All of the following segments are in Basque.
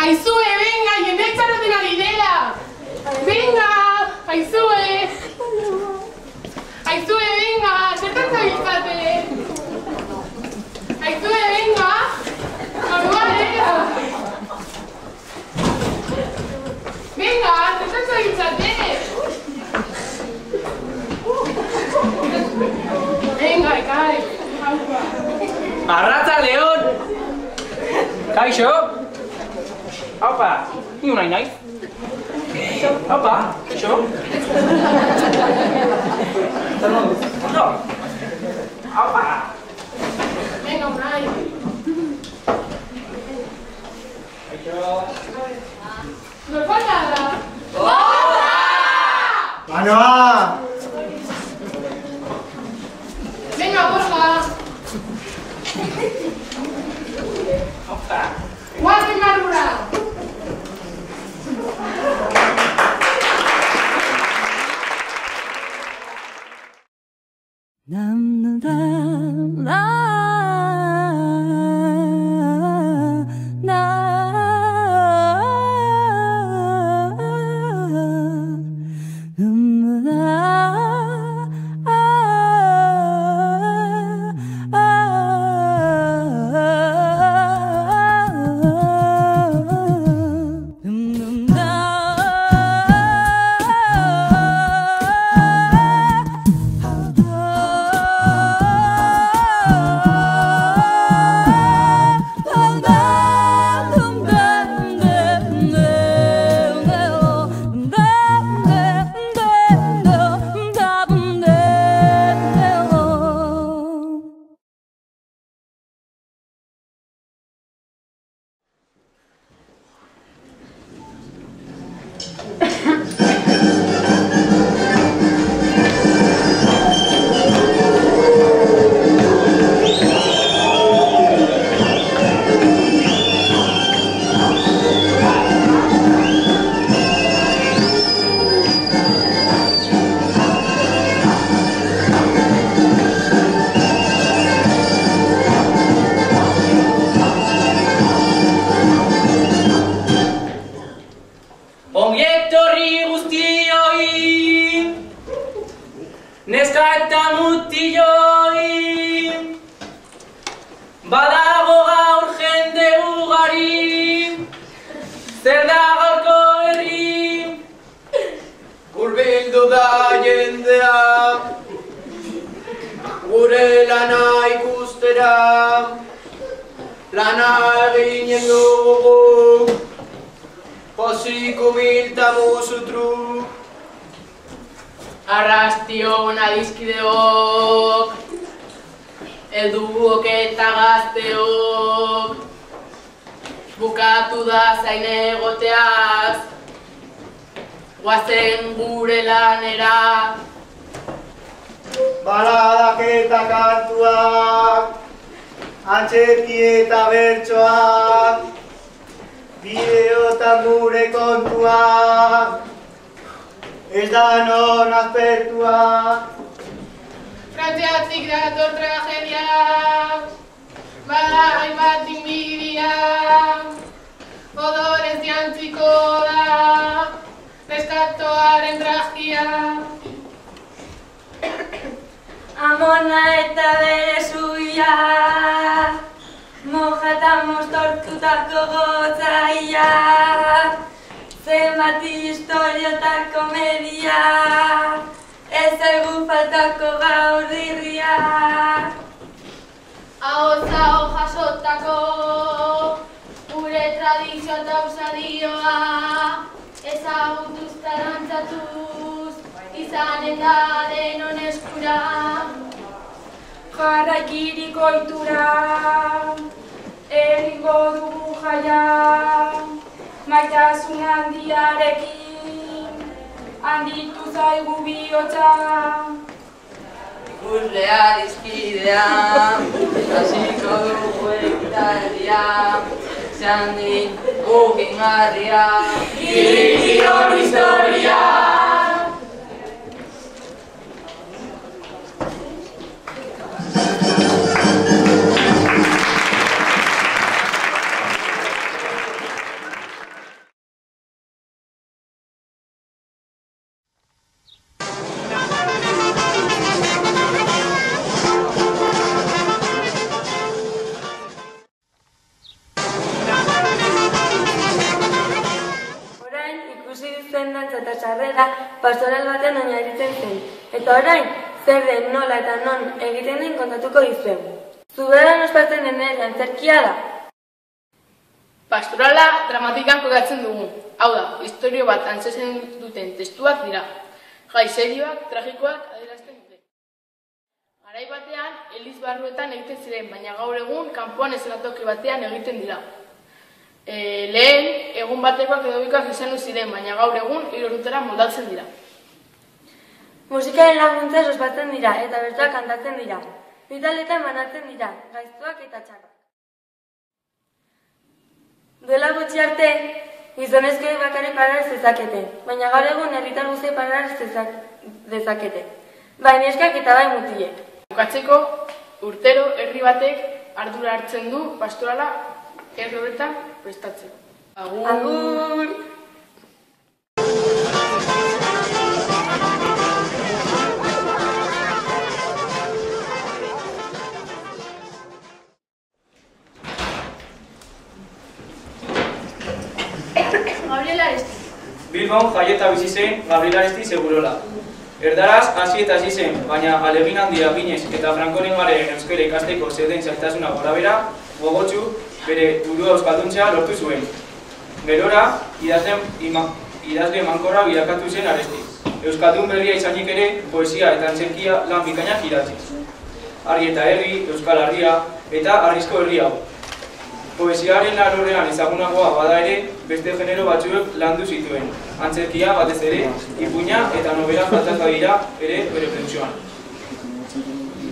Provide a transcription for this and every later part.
Aizue, venga, jendetzaroten ari dela! Venga, Aizue! Aizue, venga, zertan zabiltzate! Aizue, venga! Orduan, venga, zertan zabiltzate! Venga, ekai! Arratza, Leon! Kaixo! Haupa, niu nahi naiz? Haupa, kaixo? No! Haupa! Venga, unai! Kaixo! Norfalta da? Hola! Manoa! Venga, Borja! Haupa! Guardi marrura! Neska eta mutiloi badago gaur jende ugari, zer da gaurko herri? Hurbildu da jendea gure lana ikustera, lana eginen dugu pozik humilta musutru. Arrastion adizkideok, helduok eta gazteok, bukatu da zain egoteaz, guazen gure lanera. Baladak eta kantuak, antzerki eta bertsoak, bideotan gure kontuak, ez da non aspertua. Frantziatik dator tragedia, bada hainbat inbidia, odorez jantziko da, neskatoaren tragia. Amona eta bere zuia, moja eta moztortutako gotzaia, zenbat historia eta komedia, ez zaigu faltako gaur dirria. Ahotza jasotako gure tradizio eta usadioa, ezagutuz eta dantzatuz, izanen da denon eskura. Jarraikirik ohitura, egingo dugu jaia, maitasun handiarekin, handitu zaigu bihotza. Ikusle adizkidea, hasiko dugu ekitaldia, zehandi ukingarria, Kirikiron historia. esperantza eta sarrera pastoral batean oinarritzen zen. Eta orain, zer den, nola eta non egiten den kontatuko dizuegu. Zuberan ospatzen den antzerkia da. Pastorala dramatikan kokatzen dugu. Hau da, istorio bat antzesten duten testuak dira. Jai serioak, tragikoak adierazten dute. Garai batean, eliz barruetan egiten ziren, baina gaur egun kanpoan eszenatoki batean egiten dira. Lehen, egun batekoak edo bikoak izan ziren, baina gaur egun 3 ordutara moldatzen dira. Musikaren laguntzaz ospatzen dira eta bertsoak kantatzen dira. Bi taldetan banatzen dira, gaiztuak eta txarrak. Duela gutxi arte, gizonezkoek bakarrik parar zezakete, baina gaur egun herritar guztiek parar dezakete. Bai neskak eta bai mutilek. Bukatzeko, urtero herri batek ardura hartzen du pastorala herri horretan prestatzeko. Agur! Gabriel Aresti. Bilbon jaieta bizi zen Gabriel Aresti Segurola. Erdaraz hasi eta hasi zen, baina alegin handia ginez eta frankolingaren euskara ikasteko zeuden zailtasuna gorabehera, gogotsu bere burua euskalduntzea lortu zuen. Gerora, idazle emankorra bilakatu zen Aresti. Euskaldun berria izanik ere, poesia eta antzerkia lan bikainak idatziz. Argi eta herri, Euskal Herria eta Arrizko herri hau. Poesiaren alorrean ezagunagoa bada ere, beste genero batzuek landu zituen. Antzerkia batez ere, ipuina eta novela faltaz dira ere bere produzioan.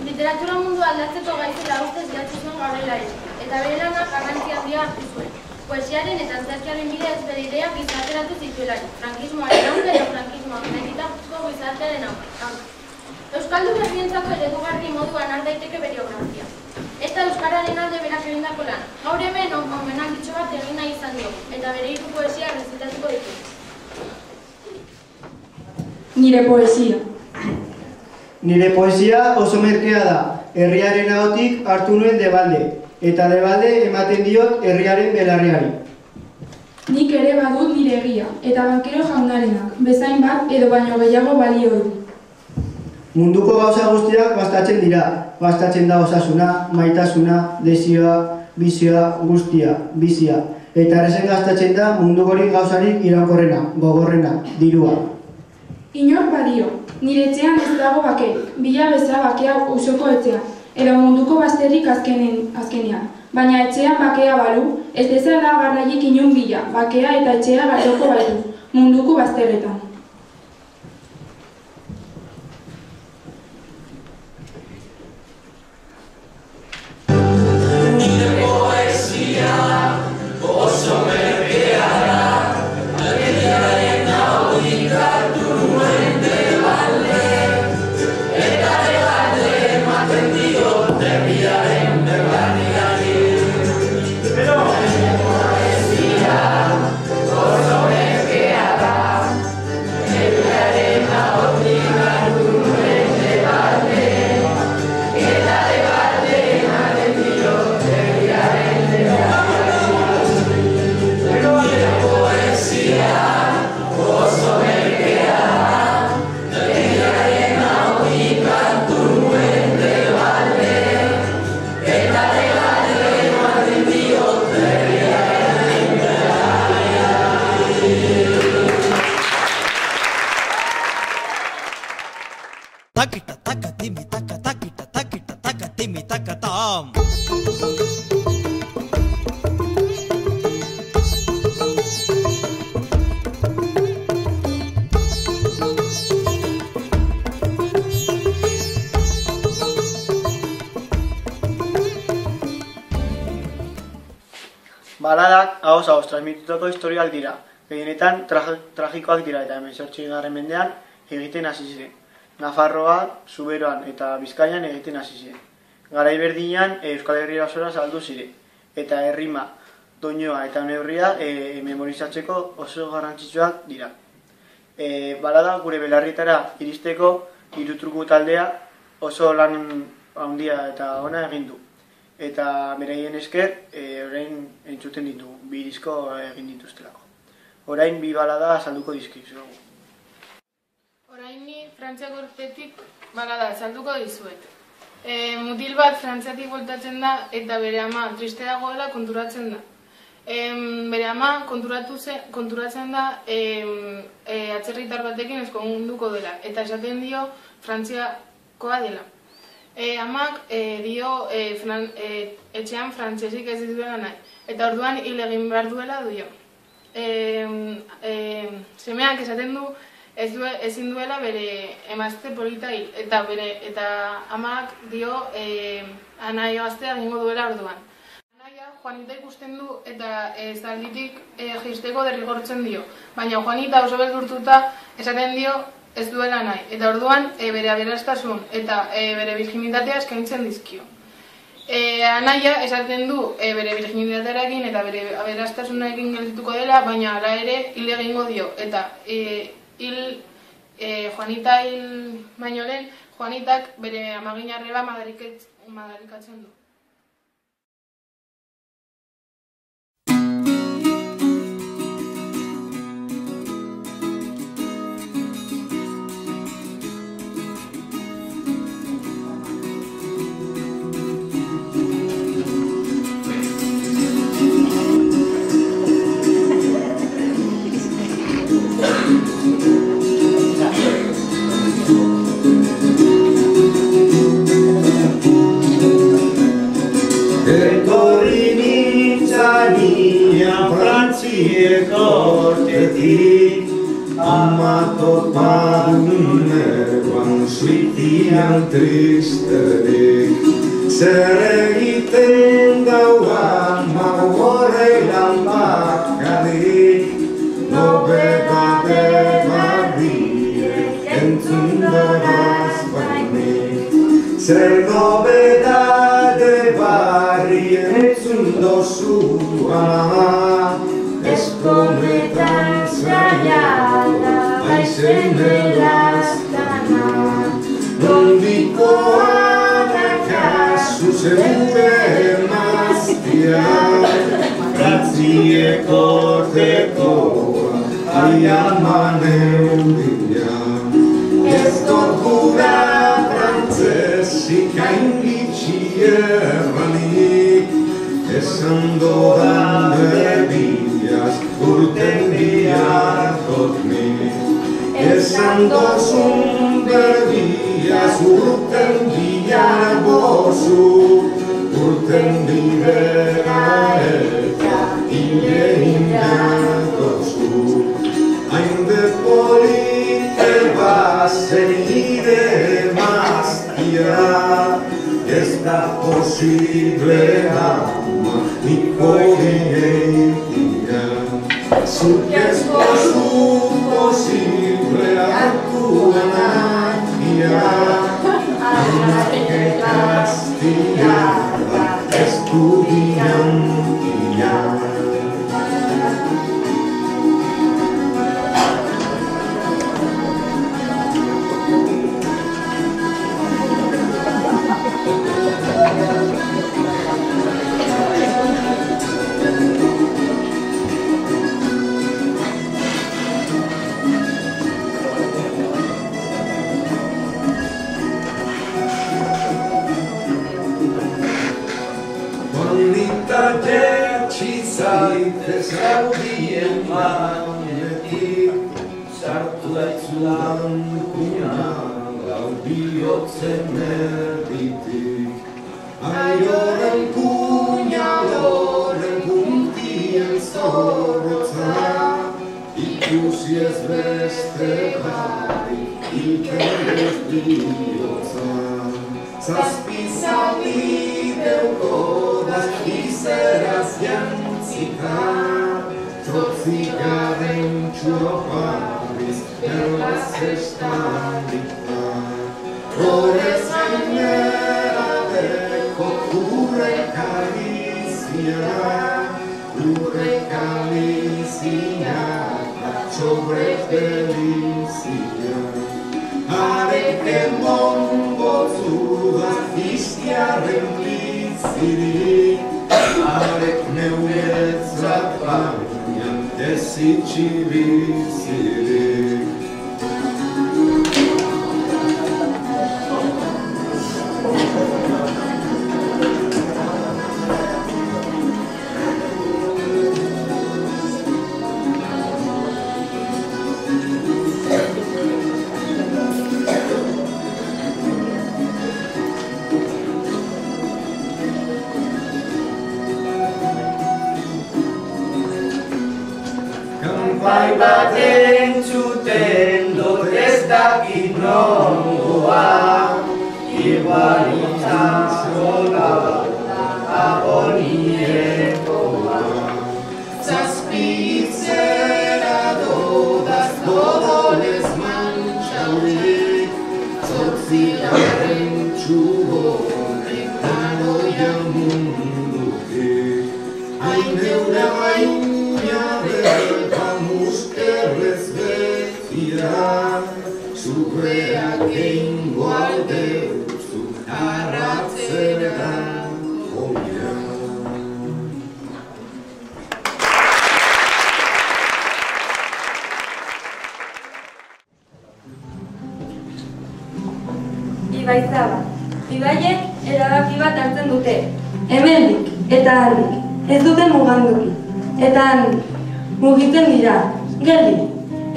Literatura mundu aldatzeko gaizela ustez idatzi zuen Gabriel Aresti, eta bere lanak garrantzi handia hartu zuen. Poesiaren eta antzerkiaren bidez bere ideak gizarteratu zituelarik, frankismoaren aurka eta frankismoak nekitazko gizartearen aurka. Euskaldun herrientzako eredugarri moduan har daiteke bere biografia. Eta euskararen alde berak egindako lan. Gaur hemen omenalditxo bat egin nahi izan diogu, eta bere 3 poesia errezitatuko ditu. Nire poesia. Nire poesia oso merkea da. Herriaren ahotik hartu nuen debalde, eta debalde ematen diot herriaren belarriari. Nik ere badut nire egia, eta bankero jaunarenak, bezain bat edo baino gehiago balio du. Munduko gauza guztiak bastatzen dira. Bastatzen da osasuna, maitasuna, desioa, bizioa, guztia, bizia. Eta errezen gastatzen da mundukorik gauzarik iraunkorrena, gogorrena, dirua. Inor badio, nire etxean ez dago bakerik, bila beza bakea usoko etxean, edo munduko bazterrik azkenean. Baina etxean bakea balu, ez dezala garraiik inun bila, bakea eta etxea garroko baitu, munduko bazterretan. Takita taka timi taka takita takita taka timi taka tam. Baladak ahoz transmitutako historiak dira. Gehienetan tragikoak dira eta 18. mendean egiten hasi ziren. Nafarroa, Zuberoan eta Bizkaian egiten hasi ziren. Garai berdinean Euskal Herria osora saldu ziren. Eta errima, doinoa eta neurria memorizatzeko oso garrantzitsuak dira. Balada gure belarrietara iristeko 3 truku taldea oso lan handia eta ona egin du. Eta beraien esker, orain entzuten ditu, 2 disko egin dituztelako. Orain 2 balada salduko dizkizuegu. Oraini Frantziako urtetik bagada azalduko dizuet. Mutil bat Frantziatik bueltatzen da eta bere ama triste dagoela konturatzen da. Bere ama konturatzen da atzerritar batekin ezkonduko dela eta esaten dio Frantziakoa dela. Amak dio etxean frantsesik ez dituela nahi eta orduan hil egin behar duela dio. Semeak esaten du ezin duela bere emazte polita hil eta amak dio anaia gaztea egingo duela orduan. Anaia Juanita ikusten du eta zalditik jaisteko derrigortzen dio, baina Juanita oso beldurtuta esaten dio ez duela nahi, eta orduan bere aberastasun eta bere virginitatea eskaintzen dizkio. Anaia esaten du bere virginitatearekin eta bere aberastasunarekin geldituko dela, baina hala ere hil egingo dio, eta Juanita hil baino lehen, Juanitak bere amagina arreba madarikatzen du. Kortetik amato panuneroan suitian tristerik zer egiten dauan horrelan bakarrik nobedade barriek entzun doraz bainik zer nobedade barriek entzun dozuan Eskometan zaiala, aizen elaztana Nondiko adakazu zeure emaztia Frantzieko tekoa, aiaman euria Ez tortura frantzesik hainitxi erranik Esan dodan bebiaz urten biharkot nik Esan dozun bebiaz urten bihar bozu Urten bidera eta hile indakozu Hainde polite bazen ide emaztia Ez da posible ama niko dieitia Zuk ez bozu posible hartuan akia Anaketaztia da estudiantia Zaitez gaudien manetik Sartu daitzulan kuna Gau bihotzen erditik Aioren kuna Loren puntien zorrotza Ikusi ez beste bari Iken ez bihotza Zazpizaldi deuko das izeraz jantzika Zotzikaren txuropariz Erlaz estandika Horez gainera deko urrek alizia Urrek alizia Atxobrek delizia Areken bonbotzuda Iztiaren blitzirik Arek neuretzat baina Ez itxibizirik bai bat entzuten dut ez dakit nongoa, igual itxasola agoniekoa. Zazpitzera dodaz odolez mantxaurik, zortzigarren txugonek tanoia munduke. Hain neure baina bertan muskerrez bezira, zurreak egingo aldeutzu arratzeran joia. Ibaizaba. Ibaiek erabaki bat hartzen dute. Hemendik eta handik. Ez dute muganduki. Eta handik. Mugitzen dira. Geldi.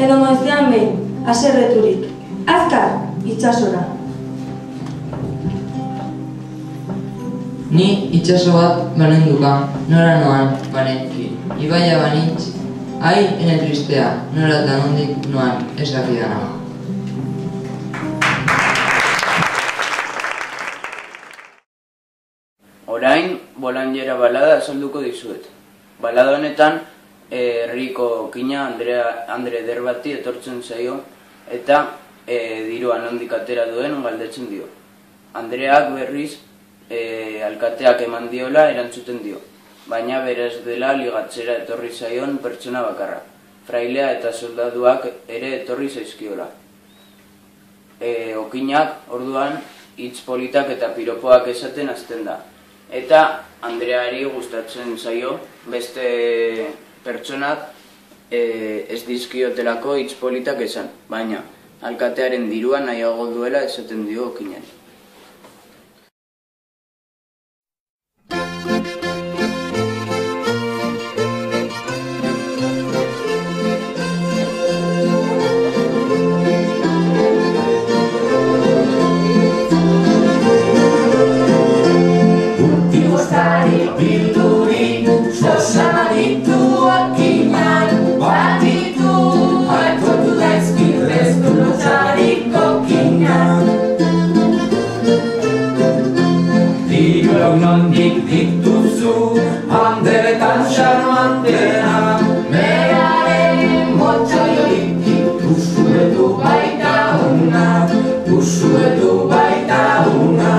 Edo noizean behin. Haserreturik. Azkar. Itsasora. Ni itxaso bat banenduka. Nora noan banenki. Ibaia banitz. Ai, ene tristea. Nora eta nondik noan ez dakidana. Orain, Bolandiera balada azalduko dizuet. Balada honetan, herriko kina Andre Eder bati etortzen zaio eta dirua nondik atera duen galdetzen dio. Andreak berriz alkateak eman diola erantzuten dio, baina beraz dela ligatzera etorri zaion pertsona bakarra. Frailea eta soldaduak ere etorri zaizkiola. Okinak, orduan, hitz politak eta piropoak esaten hasten da. Eta Andreari gustatzen zaio beste pertsonak ez dizkiotelako hitz politak esan, baina alkatearen dirua nahiago duela esaten dio okinari. Nondik dituzu, handeretan xarmantea, meraren motxoiorik dituzu edu baita una, duzu edu baita una.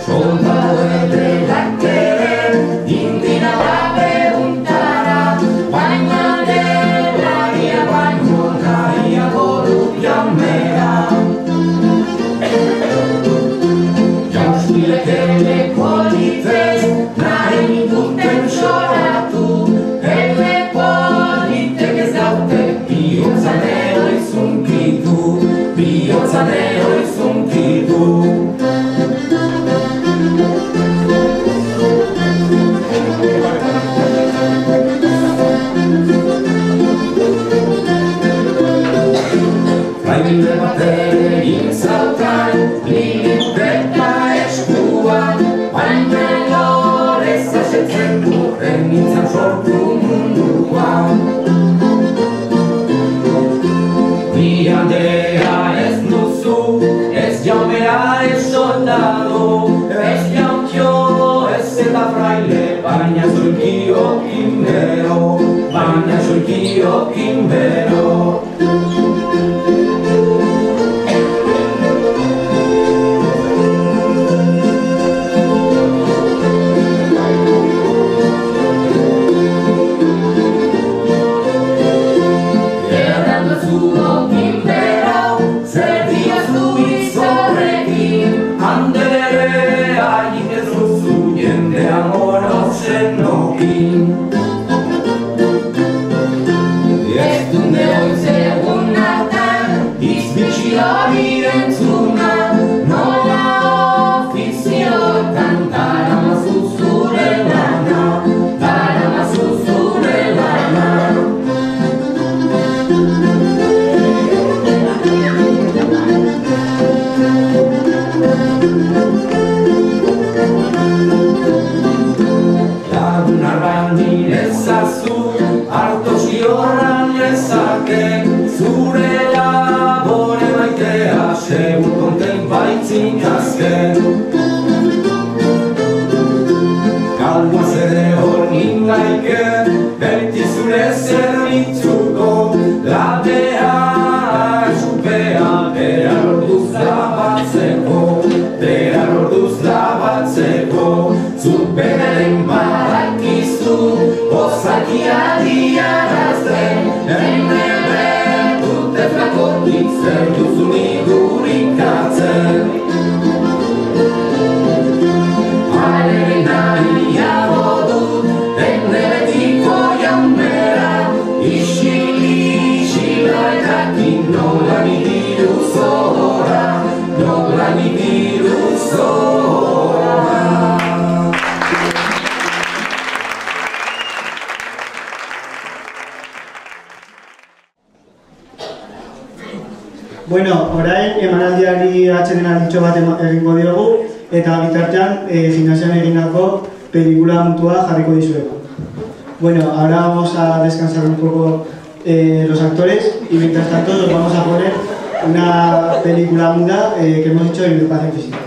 Soldado ederrak ere, indina da preguntara, baina delaria baino nahiago dut jaumera. Jauzkilek ere politez, nahi ninduten soratu, ere politek ez daute, bihotzan ero izunkitu, bihotzan ero izunkitu. Fraile bat egin zaukan, lirik eta eskuan, baina lorez asetzen duten nintzen sortu munduan. Ni Andrea ez duzu, ez jaumera ez soldado, ez jauntxo ez eta fraile, baina zulkiokin bero, baina zulkiokin bero. segur konten baitzin azken. Kalma zede hor nindaike, beti zure zerbitzuko, labea esupea, bera lorduz labatzeko, zuperen badakizu, ozakia diarazten, ene bertute flakotik zer duzu nigurikatzen. Alere nahiago dut, ene betiko jaunbera, isila ekakin nola nidiru zora, nola nidiru zora. Bueno, orain emanaldiari atxeden alditxo bat egingo diogu, eta bitartean gimnasian egindako pelikula mutua jarriko dizuegu. Bueno, ahora vamos a descansar un poco los actores y mientras tanto nos vamos a poner una película muda que hemos hecho en educación física.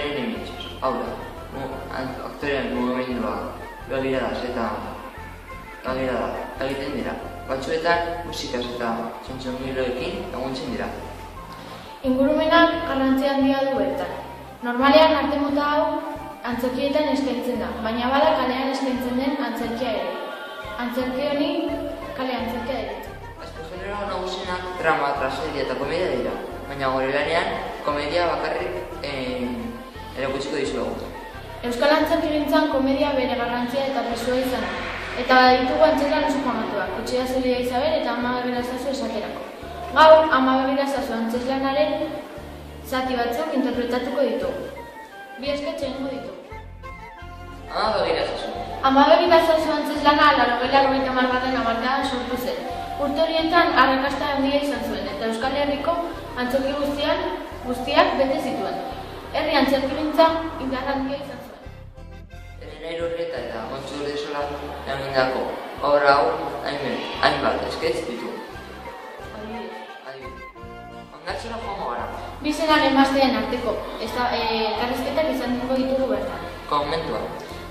aktorearen emitxos. Hau da, aktorean mugimendua begiradas eta egiten dira. Batzuetan musikaz eta txontxongiloekin eguntzen dira. Ingurumenak garrantzia handia du bertan. Normalean arte mota hau antzerkietan eskaintzen da, baina bada kalean eskaintzen den antzerkia ere. Antzerki honi kale antzerkia deritzen. Genero nagusienak drama, tragedia eta komedia dira, baina gure lanean komedia bakarrik erakutsiko dizuegu. Euskal antzerkigintzan komedia bere garrantzia eta pesua izan da. Eta baditugu antzerlan oso famatuak, Kutxea Zulia Isabel eta Ama Begirazazu esaterako. Gaur, Ama Begirazazu antzeslanaren zati batzuk interpretatuko ditugu. Bi esketxe egingo ditugu. Ama Begirazazu. Ama Begirazazu antzeslana 80-90 hamarkadan sortu zen. Urte horietan arrakasta handia izan zuen eta Euskal Herriko antzoki guztiak bete zituen. Herri antzerkigintza indar handia izan zuen. Elena Irurrieta eta Montxu Urdesola egindako obra hau hainbat esketx ditu. Ondartzera joango gara. Bi senar emazteen arteko elkarrizketak izan ditugu bertan. Komentua.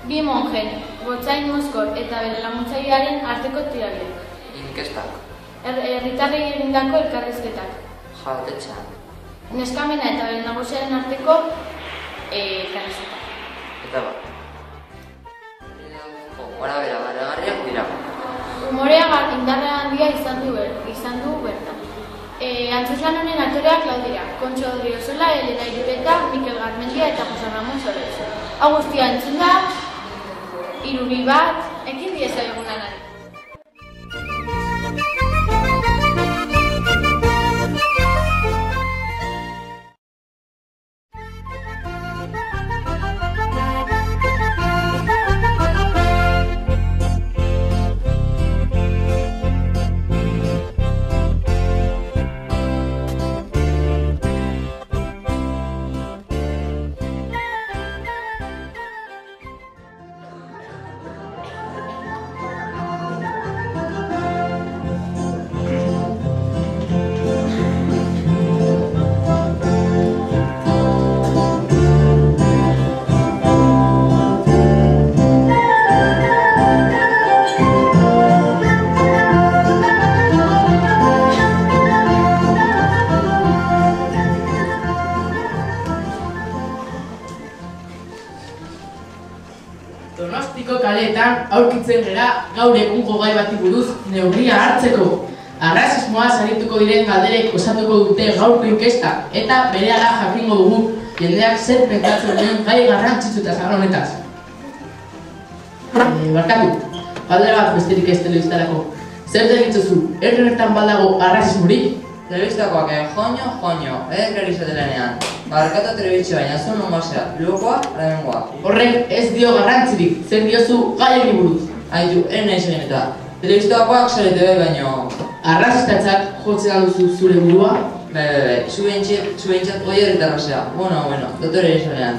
Bi monjen, Gotzain Moskor eta bere laguntzailearen arteko tirabiak. Inkestak. Herritarrei egindako elkarrizketak. Jatetxean. Neskamena eta bere nagusiaren arteko elkarrizketak. Eta bat. Gorabera baragarriak dira. Humorea indarra handia izan du bertan. Antzeslan honen aktoreak lau dira. Kontxo Odriozola, Elena Irureta, Mikel Garmendia eta Jose Ramon Soles. Hau guztia entzun da, 3 bat, ekin diezaiogun lanari. Donostiko kaleetan aurkitzen gera gaur egungo gai bati buruz neurria hartzeko. Arrazismoa sarituko diren galderek osatuko dute gaurko inkesta eta berehala jakingo dugu jendeak zer pentsatzen duen gai garrantzitsuetaz honetaz. Barkatu, galdera bat besterik ez telebistarako. Zer deritzozu, herri honetan badago arrazismorik? Telebistakoak joño, garizo delanean. Barkatu telebizio baina zuen nongazea, lugokoa, lehenengoa. Horrek ez dio garrantzirik, zer diozu gaiari buruz. Aitu, nahi zen eta. Telebistakoak zarete bai baino. Arrazistatzak jotzen alduzu zure burua? Zubentzat goi herritarra zea. Bueno, dotore izanean.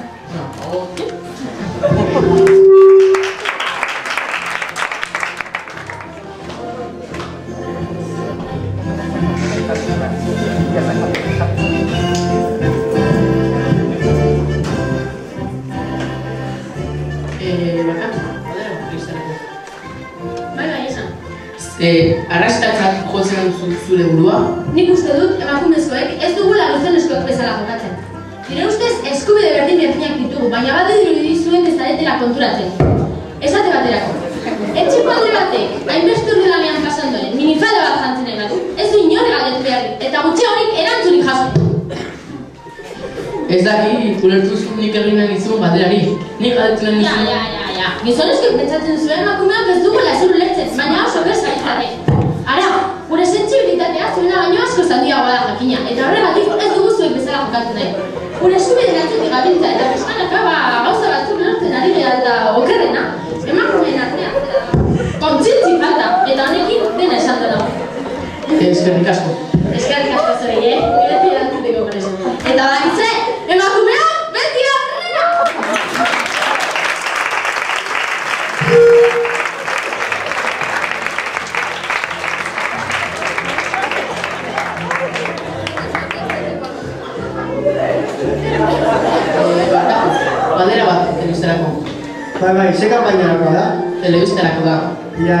Arrazistatzak jotzen alduzu zure burua? Nik uste dut emakumezkoek ez dugula gizonezkoek bezala jokatzen. Nire ustez eskubide berdinak ditugu, baina badirudi zuek ez zaretela konturatzen. Esate baterako. Etxeko alde batek, hainbeste urte lanean pasandoen, minifalda bat jantzen nahi badu, ez du inor galdetu beharrik, eta gutxiagorik erantzunik jaso. Ez daki, ulertuzu nik egin nahi nizun baterari. Nik galdetu nahi nizun. Ja. Gizonezkoek pentsatzen zuen emakumeok ez dugula ezur ulertzen, baina oso beza izaten. Ara, gure sentsibilitatea zuena baino asko handiagoa da jakina, eta horregatik ez dugu zuek bezala jokatzen nahi. Gure eskubideen atzetik gabiltza eta pixkanaka gauza batzuk lortzen ari gara eta okerrena, emakumeen artean kontzientzi falta, eta honekin dena esan da dago. Eskerrik asko. Eskerrik asko zuri, beti erantzuteko preso. Eta bakitze, emakumeak beti aurrera! Bai, ze kampainarako da? Telebistarako da. Ya.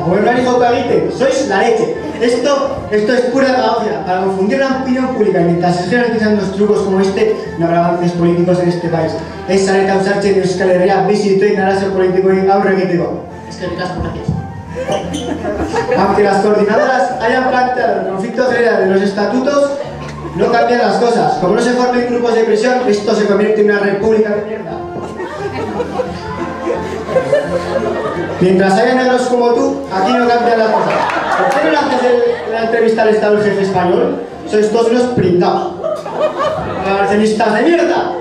Gobernuari joko egite, sois la leche. Esto es pura demagogia, para confundir la opinión pública. Y mientras se generalizan los trucos como este, no habrá avances políticos en este país. Ez zareta usartzen Euskal Herria bizi dituen arazo politikoei aurre egiteko. Eskerrik asko, gracias. Aunque las coordinadoras hayan planteado el conflicto general de los estatutos, no cambian las cosas. Como no se formen grupos de presión, esto se convierte en una república de mierda. Mientras haya negros como tú, aquí no cambian las cosas. ¿Por qué no le haces la entrevista al Estado del jefe español? Sois todos unos pringados. ¡Abstencionistas de mierda!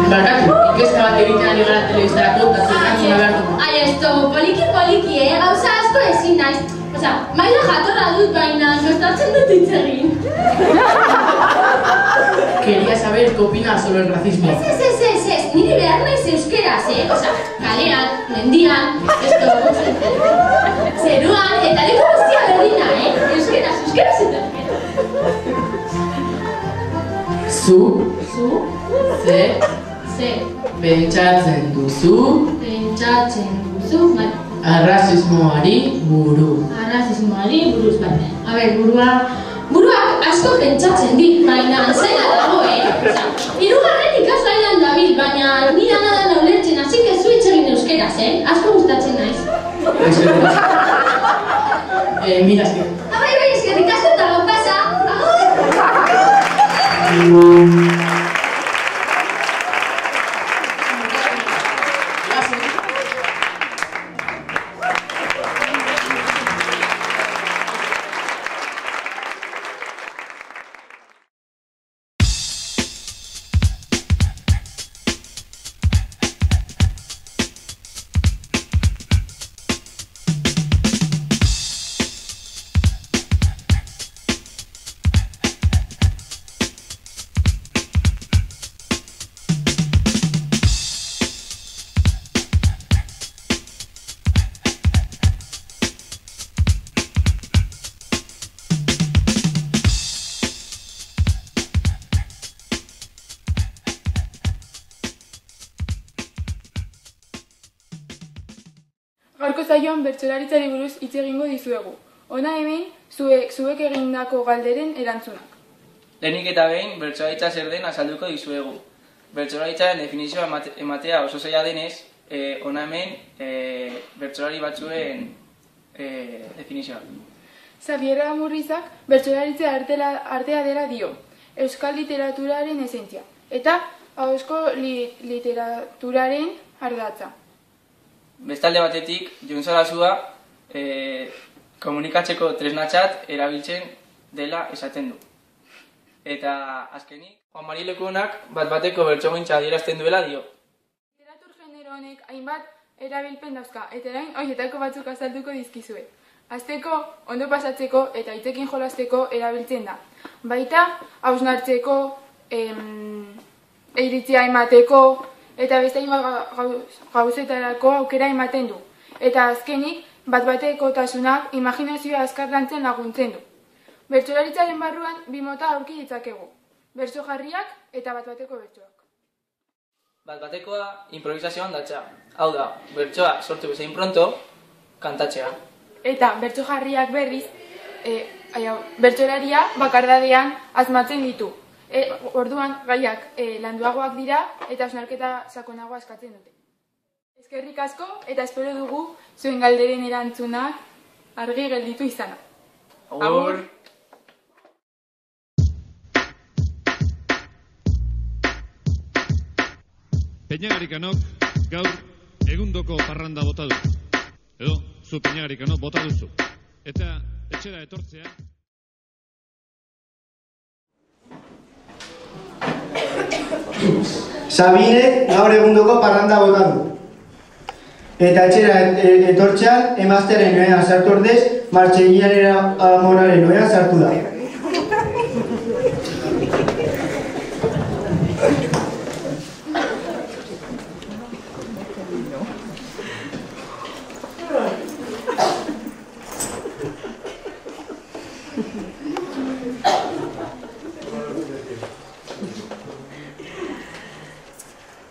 Barkatu, inkesta bat egitean igara telebistarako eta zerkantzuna behar dugu. Esto, poliki, gauza asko ezin naiz. Osea, maila jatorra dut baina, gostatzen dut hitz egin. Quería saber qué opinas sobre el racismo. Ez, niri behar naiz euskeraz, Osea, kalean, mendian, zeruan, eta leku guztia berdina, Euskeraz eta euskera. Zu? Pentsatzen duzu, bai. arrazismoari buruz. Bai. A ber, buruak asko pentsatzen dit, baina zaila dago, Hirugarren ikaslaian dabil, baina ni dana ulertzen, así que zu hitz egin euskeraz, Asko gustatzen naiz. Mira, eske. Bai, eskerrik asko eta gau pasa. Gaurko saioan bertsolaritzari buruz hitz egingo dizuegu. Hona hemen zuek egindako galderen erantzunak. Lehenik eta behin bertsolaritza zer den azalduko dizuegu. Bertsolaritzaren definizioa ematea oso zaila denez, hona hemen bertsolari batzuen definizioa. Xavier Amurrizak bertsolaritza artea dela dio, euskal literaturaren esentzia, eta ahozko literaturaren ardatza. Bestalde batetik, Jon Sarasua komunikatzeko tresnatzat erabiltzen dela esaten du. Eta azkenik, Juan Mari Lekuonak bat-bateko bertsogintza adierazten duela dio. Literatur genero honek hainbat erabilpen dauzka, eta orain horietako batzuk azalduko dizkizue. Hasteko, ondo pasatzeko eta hitzekin jolasteko erabiltzen da. Baita, hausnartzeko, iritzia emateko, eta beste gauzetarako aukera ematen du. Eta azkenik, bat-batekotasunak imaginazioa azkar lantzen laguntzen du. Bertsolaritzaren barruan bi mota aurki ditzakegu, bertso jarriak eta bat-bateko bertsoak. Bat-batekoa improvisazioan datza. Hau da, bertsoa sortu bezain pronto, kantatzea. Eta bertso jarriak berriz, bertsolaria bakardadean asmatzen ditu. Orduan, gaiak landuagoak dira eta hausnarketa sakonagoa eskatzen dute. Eskerrik asko eta espero dugu zuen galderen erantzunak argi gelditu izana. Agur! Peñagarikanok gaur egundoko parranda bota du. Edo, zu Peñagarikanok bota duzu. Eta etxera etortzea... Sabine gaur egundoko parranda bota du. Eta etxera etortzean emaztearen noean sartu ordez, martxegiaren amonaren noean sartu da.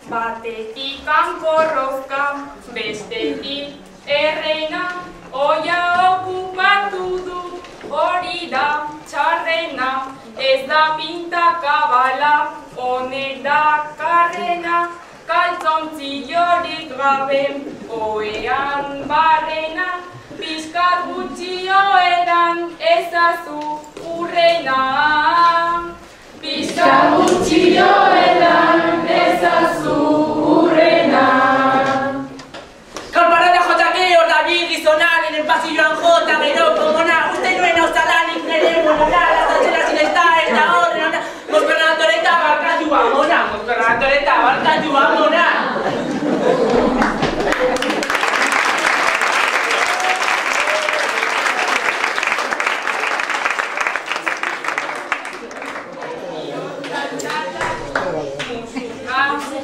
Batetik kanporrozka, bestetik erreina, oia okupatu du, hori da txarrena, ez da pintakabala, honek da karrena, kaltzontziorik gabe, oean barrena, pixkat gutxioedan ezazu urrena. Pixkat gutxioedan ezazu urrena. Kalparada jotake hor da bi gizonan, enen pasilloan jota gero komona, uste nuen hauzalanik nire monona, lazatxera zinezta ez da horren, mosperratoreta barkatu amona, mosperratoreta barkatu amona.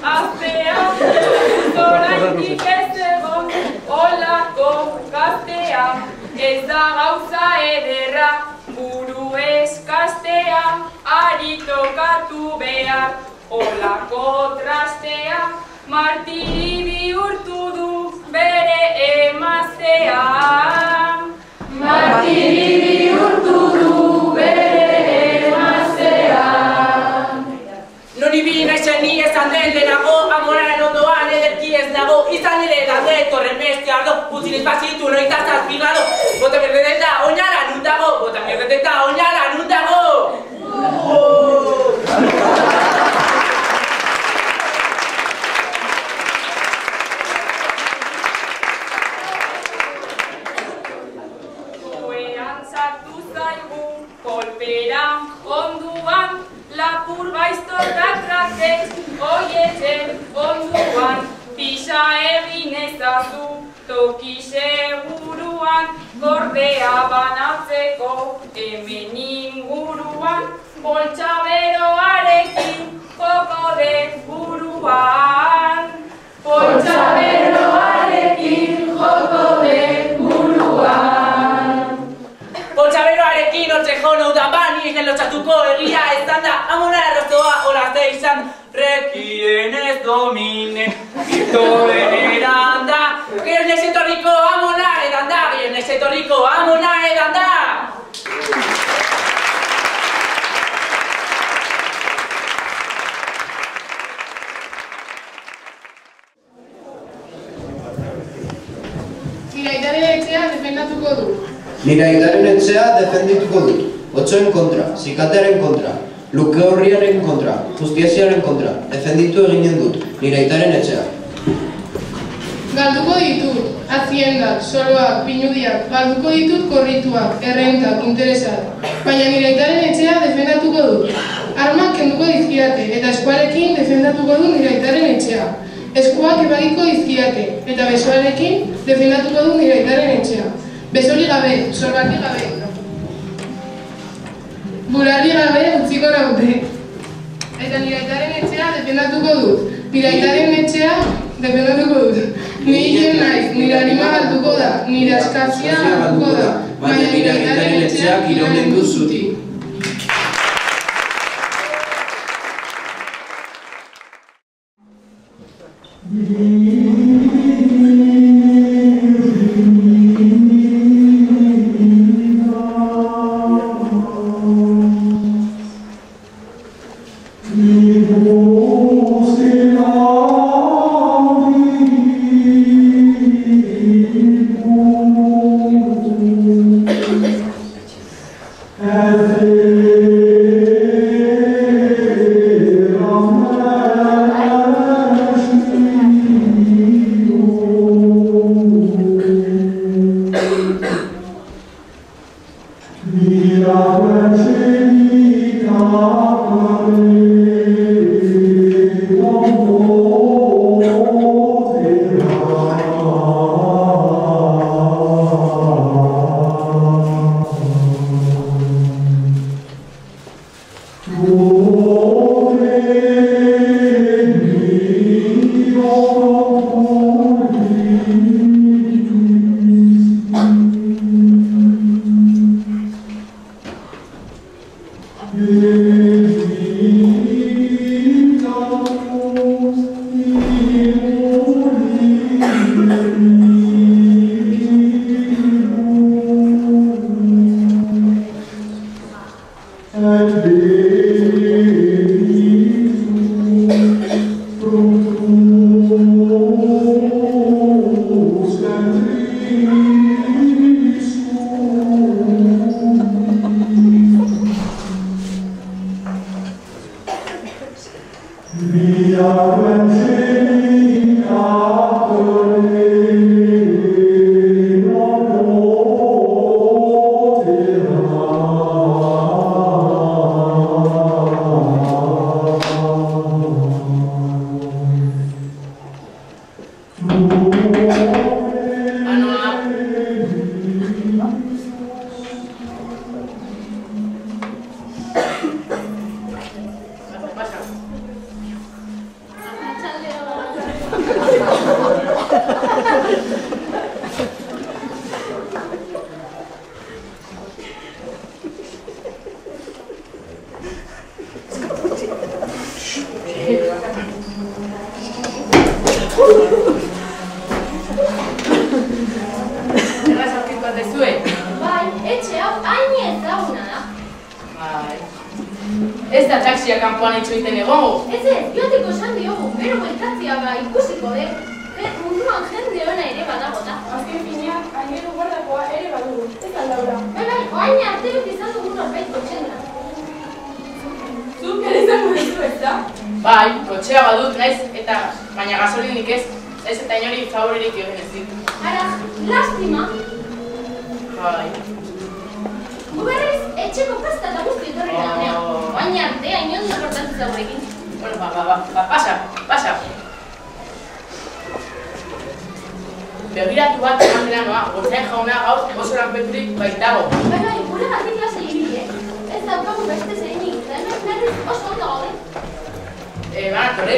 Aztea, zoraitik ez egon, olako gaztea, ez da gauza ederra, buru eskastea, ari tokatu behar, olako trastea, martiri bihurtu du bere emaztea. Martiri bihurtu du bere emaztea. Noni bi naizen ni esan den denago, amonaren ondoan ederki ez nago, izan ere daude torren beste ardo, utzi despazitu noita zazpigado, bota berdeteta oinala nundago, bota berdeteta oinala nundago! Oean sartu zaigu, kolpera onduan, lapur baiztorrak trakez, oietzen onduan, pisa egin ezazu, toki seguruan, gordea banatzeko, hemen inguruan, boltsa beroarekin, joko de buruan. Boltsa beroarekin, joko de buruan. Boltsaberoarekin hortze jono udabani ez lotxatuko egia ezan da, amona erroztoa horazte izan, rekien ez dominen, girtoen eran da, gehien ez etorriko amona edan da, gehien ez etorriko amona edan da! Nire aitaren etxea defendatuko du. Nire aitaren etxea defendituko dut. Otsoen kontra, zikatearen kontra, luke horriaren kontra, justiziaren kontra. Defenditu eginen dut, nire aitaren etxea. Galduko ditut, haziendak, soroak, pinudiak, galduko ditut korrituak, errentak, interesak. Baina nire aitaren etxea defendatuko dut. Armak kenduko dizkiate, eta eskuarekin defendatuko dut nire aitaren etxea. Eskuak ebagiko dizkiate, eta besoarekin defendatuko dut nire aitaren etxea. Besori gabe, sorbarri gabe. Bularri gabe utziko naute. Eta nire aitaren etxea defendatuko dut. Nire aitaren etxea defendatuko dut. Ni hien naiz, nire anima galduko da, nire askazia galduko da. Baina nire aitaren etxeak iraunen du zutik. Ez da taxia kanpoan itxoiten egongo. Ez, joateko esan diogu, gero bueltatzea ikusiko de. Munduan jende hona ere badagota. Azken finean, aingeru guardakoa ere badugu. Ez aldaura. Bai, oain arte beti izan dugu norbait kotxena. Zuk ere izango dizu ez da? Bai, kotxea badut naiz, eta baina gasolinik ez eta inori favoririk egin ez ditu. Ara, lastima. Bai. Gu berriz, etxeko pasta eta guzti etorri gaunea. Oain arte, hainondo portatu zaurekin. Bueno, pasa. Begiratu bat eman dela noa, Gotzain jauna gaur oso lanpeturik baitago. Bai, gure gatik klase ibili, ez daukagu beste zerenik, eta hemen berriz oso ondo gaude. Banatore.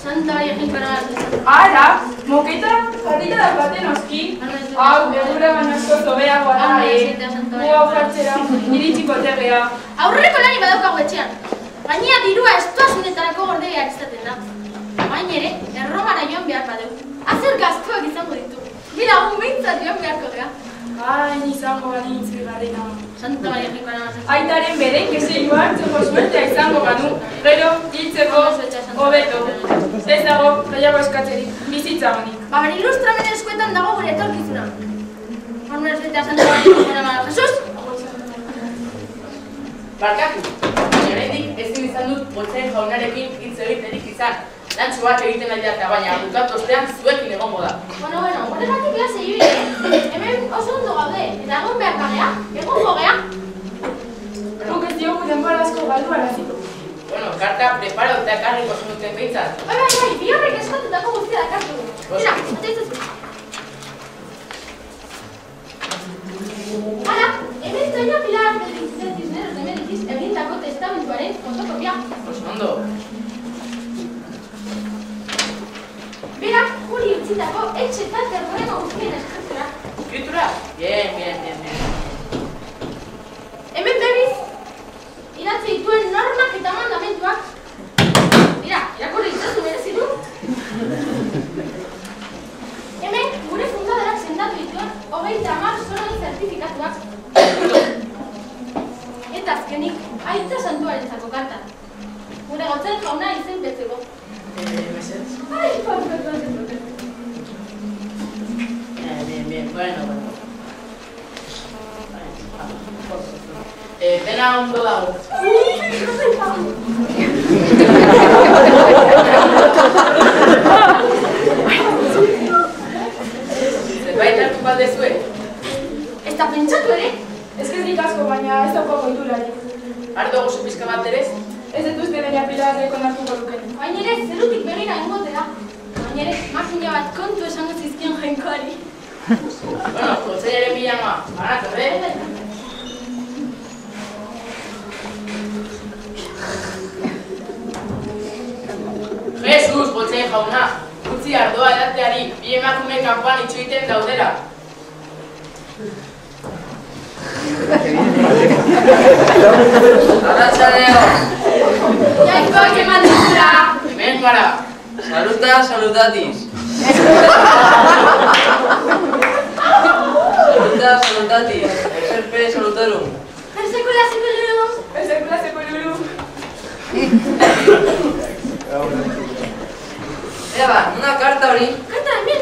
Santa Maria jinkara bat. Ara, mokeita jarrita daukate noski. Hau, begura banazko zobeagoa da, Gu hau jartzera, iritsiko tegea. Aurreko lani badaukagu etxean. Baina dirua estuazunetarako gordegiak izaten da. Baina ere, erromara joan behar badeu. Azer gaztuak izango ditu. Bila, behintzat joan beharko gea. Hain izango banintz bigarrena. Santa Maria jinkara bat. Aitaren bere keseioa hartzeko suertea izango banu. Gero, hiltzeko hobeto. Ez dago, gehiago eskatzerik, bizitza honik. Baina ilustramen eskuetan dago gure etorkizuna. Baina ez betea Santa Maria jinkara bat. Jesus! Barkatu. Oraindik ezin izan dut Gotzain jaunarekin hitz egiterik izan. Lantxo bat egiten ari da, baina bukatu ostean zuekin egongo da. Bueno, horregatik klase ibili. Hemen oso ondo gaude, eta egon behar gea, egon jogea. Guk ez diogu denbora asko galdu araziko. Bueno, karta preparo eta ekarriko zenuten behintzat. Bai, biharrek eskatutako guztia dakartu du. Mira, ateizazu. Hala, hemen zaila Pilar del Cisneros de Medicis egindako testamentuaren fotokopia. Oso ondo. Berak, guri utzitako etxe eta terreno guztien eskriptura. Eskriptura? Bien. Hemen berriz, idatzi dituen normak eta mandamentuak. Mira, irakurri itzazu merezi du. Hemen, gure fundadorak sendatu dituen 30 zoron zertifikatuak. Eta azkenik, Aitza Santuarentzako karta. Gure Gotzain jauna izenpetzeko. Mesedez. Ai, Bien, bueno. Dena ondo dago. Zerbait hartu bat dezue? Ez da pentsatu ere? Eskerrik asko, baina ez daukago itularik. Ardo gozo pizka bat ere? Ez dut uste dena Pilarrek onartuko luken. Baina ere, zerutik begira ingotera. Baina ere, makina bat kontu esango zizkion jainkoari. Bueno, Gotzainaren bila noa, banatu, Jesus, Gotzain jauna, utzi ardoa edateari, bi emakume kanpoan itxoiten daudera. Arratsaleo. Jainkoak eman dizula. Hemen gara. Salutatis. Salutatis. Exerpe salutarum. Persekula sekululu. Eba, una carta hori. Carta hemen.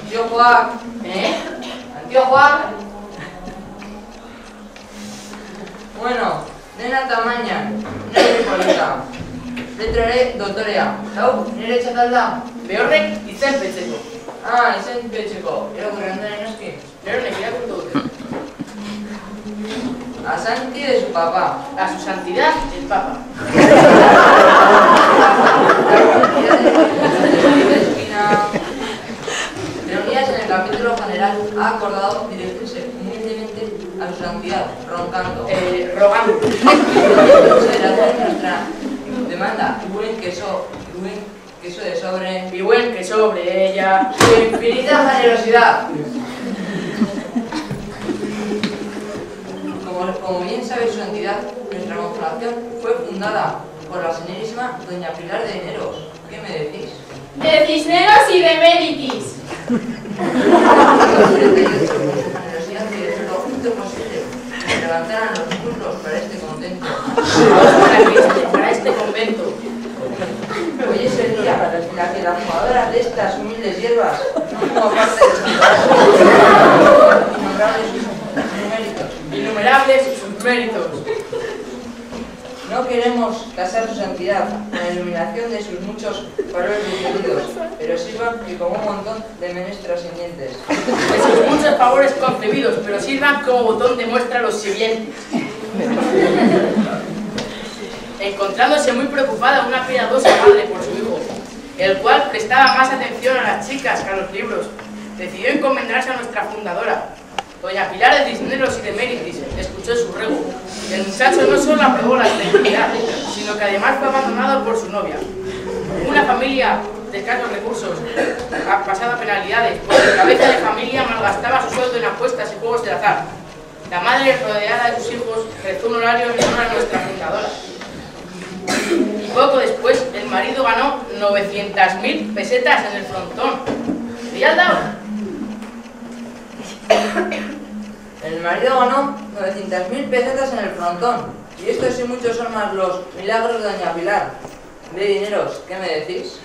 Antiojoak. Antiojoak. Bueno, dena tamainan, nire polita. Letra ere doktorea. Hau, nire txatalda. Behorrek izenpetzeko. Izenpetzeko. Irakurri handaren noski. Leronek irakurtu dute. A Santi de su papá. A su santidad, el Papa. Reunidas en el capítulo general, ha acordado dirigirse humildemente a su santidad, roncando. Rogando. Nuestra demanda, y buen queso de sobre. Y buen que sobre ella. Su infinita generosidad. Como bien sabe su santidad, nuestra congregación fue fundada por la señorísima doña Pilar de Dineros. ¿Qué me decís? De Cisneros y de Méritis. Generosidad y de lo justo posible. Levantaran los muslos para este contento. Para este convento. Hoy es el día en la que las jugadoras de estas humildes hierbas como parte de sus innumerables sus méritos. No queremos casar su santidad con la iluminación de sus muchos valores recibidos, pero sirvan que como un montón de menestras siguientes. De sus muchos favores concebidos, pero sirvan como botón de muestra los siguientes. Encontrándose muy preocupada una piadosa madre por su hijo, el cual prestaba más atención a las chicas que a los libros, decidió encomendarse a nuestra fundadora, doña Pilar de Cisneros y de Méritis. Escuchó su ruego. El muchacho no solo aprobó la solemnidad, sino que además fue abandonado por su novia. Una familia de escasos recursos, pasada penalidades, pues la cabeza de familia malgastaba su sueldo en apuestas y juegos de azar. La madre, rodeada de sus hijos, rezó un horario en honor a nuestra fundadora. Y poco después, el marido ganó 900.000 pesetas en el frontón. ¿Y has dado? El marido ganó 900.000 pesetas en el frontón. Y estos y muchos son más los milagros de doña Pilar de Dineros. ¿Qué me decís?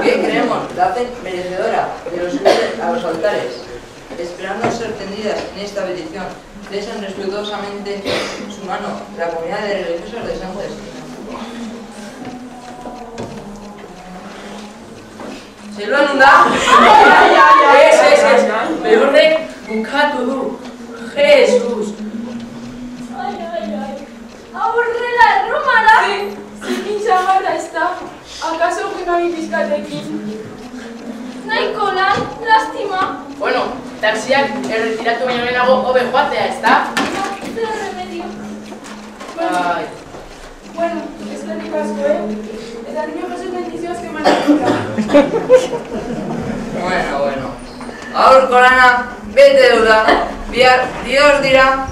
¿Qué creemos? La hacen merecedora de los subir a los altares, esperando ser tendidas en esta petición. Besan respetuosamente su mano la comunidad de religiosos de San Celestino. ¿Se lo anunda? Es. Peor de Bukatudu. Jesús. Aburrela, Romara. Sí, Quinchamarra está. ¿Acaso que no hay pizcatequín? Naikolan, lástima. Bueno, taxiak erretiratu baino lehenago hobe joatea, ezta? Zer remedio. Bai. Bueno, eskerrik asko, Eta niño Jesús bendizioz que manatuta. Bueno. Aurko lana, bete duda. Bihar, Dios dira.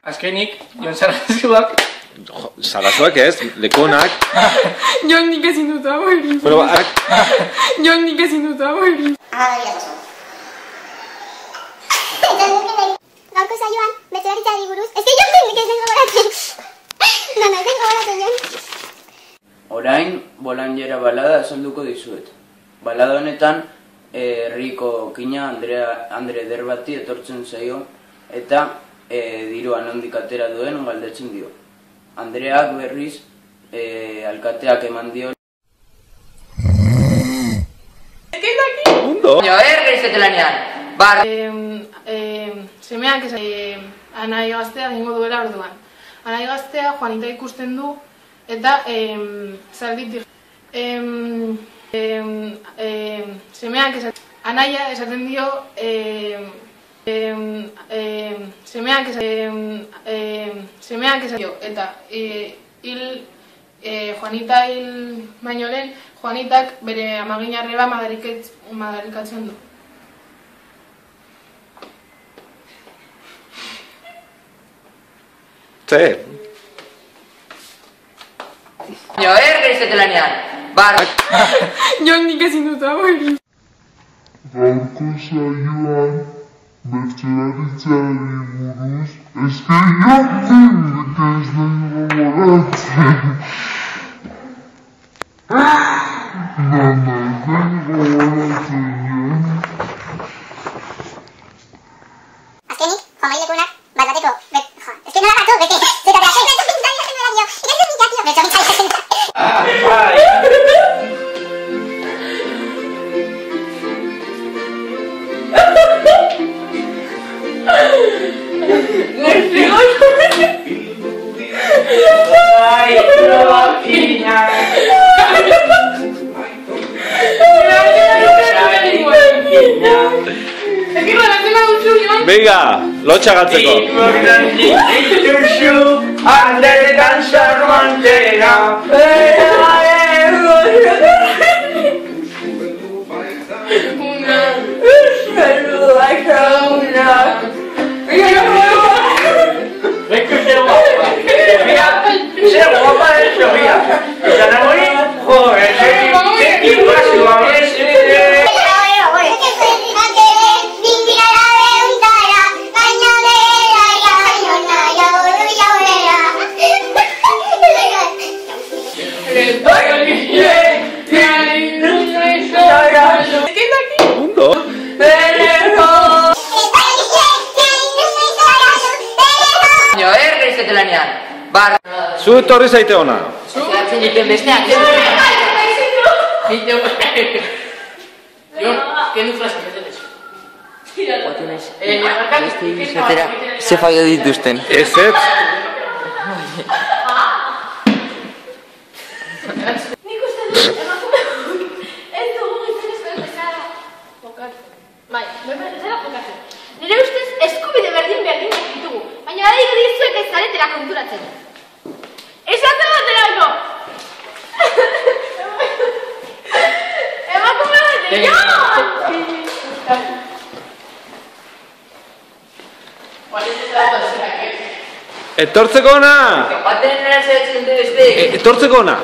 Azkenik, Jon Sarasuak... Sarasuak ez, Lekonak... Jon nik ezin dut hau egin. Jon nik ezin dut hau egin. Gaurko saioan, bertsolaritzari buruz, ez que Jon nik ezin gogoratzen. Nana, ezin gogoratzen Jon. Orain, Bolanjera balada azalduko dizuet. Balada honetan, herriko kina Andre Derbati etortzen zaio, eta dirua nondik atera duen galdetzen dio. Andreak berriz, alkateak eman dio. Ondo! Gaiztetelanean, bar... Semeak anai gaztea egingo duela orduan. Anai gaztea Juanita ikusten du, eta zalditik. Semeak anaia esaten dio, semeak esaten dio, eta Juanita hil baino lehen, Juanitak bere amagin arreba madarikatzen du. Zer? Gaiztetelanean, bar... Jon nik ezin dut hau egin. Gaurko saioan, bertsolaritzari buruz, ez que Jon ez nahi gogoratzen. Nana, ezin gogoratzen Jon. Azkenik, Juan Mari Lekunak, bat-bateko, ez que nola batu, bete, zetatea, Venga, lotxa gatzeko. Zu etorri zaite ona. Zeratzen duten besteak. Jon, kendu frase, mesedez. Ze fallo dituzten. Ez. Nik uste dut, emakumeok, ez dugu gizonezkoen bezala jokatzen. Bai, bezala jokatzen. Nire ustez eskubide berdin ditugu, baina badaiko dizuek ez zaretera konturatzen. Esaten baterako! Emakume bat, Jon! Etortzeko ona! Baten nera zeratzen dute beste. Etortzeko ona!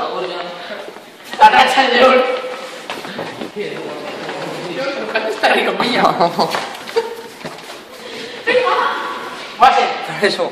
Arratzan de hor. Está rico, piña. Guazen. Eso.